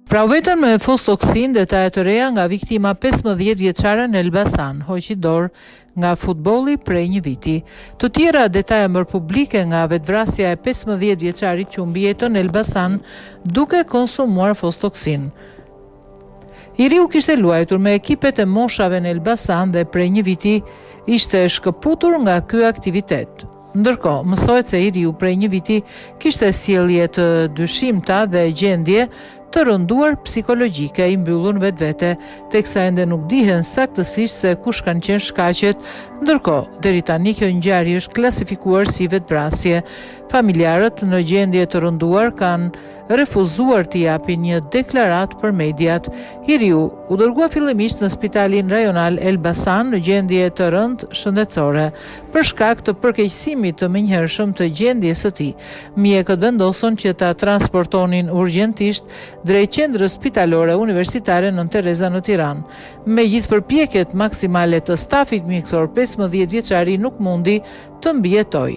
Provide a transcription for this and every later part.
Pra u vetën me fostoksin detaje të reja nga viktima 15 vjeçare në Elbasan, hoqi dorë nga futbolli prej një viti. Të tjera detaje më publike nga vetvrasja e 15 vjeçarit që humbi jetën në Elbasan duke konsumuar fostoksin. I riu kishte luajtur me ekipet e moshave në Elbasan dhe prej një viti ishte shkëputur nga ky aktivitet. Ndërkohë, mësohet se i riu prej një viti kishte sjellje të dyshimta dhe gjendje të rënduar psikologjike i mbyllur vetvete, teksa ende nuk dihen saktësisht se kush kanë qenë shkaqet. Ndërkohë, deri tani kjo ngjarje është klasifikuar si vetvrasje. Familjarët në gjendje të rënduar kanë refuzuar të japin një deklarat për mediat. I riu u dërgua fillimisht në spitalin rajonal Elbasan në gjendje të rëndë shëndetësore për shkak të përkeqësimit të menjëhershëm të gjendjes së tij. Mjekët vendosën që ta transportonin urgjentisht drejt qendrës spitalore universitare Nën Tereza në Tiranë. Me gjithë përpjekjet maksimale të stafit mjekësor, 15 vjeçari nuk mundi të mbijetoj.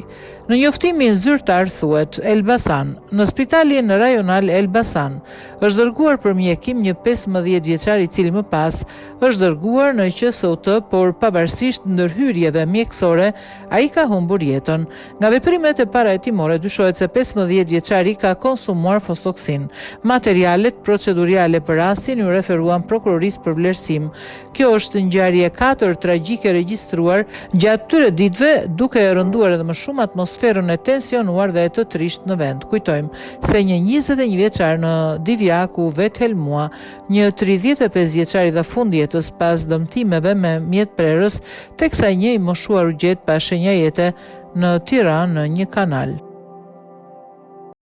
Në njoftimin zyrtar thuhet Elbasan, në spitalin rajonal Elbasan është dërguar për mjekim një 15 vjeçar i cili më pas është dërguar në QSUT, por pavarësisht ndërhyrjeve mjekësore, ai ka humbur jetën. Nga veprimet e parahetimore dyshohet se 15 vjeçari ka konsumuar fostoksin. Materialet proceduriale për rastin u referuan prokurorisë për vlerësim. Kjo është ngjarje 4 tragjike regjistruar gjatë këtyre ditëve, duke e rënduar edhe më shumë atmosferën e tensionuar dhe të trisht në vend. Kujtojmë se një 21 vjeçar në Divjak u vethelmua, një 35 vjeçar i dha fund jetës pas dëmtimeve me mjetprerës, teksa një i moshuar u gjet pa shenja jete në Tiranë në një kanal.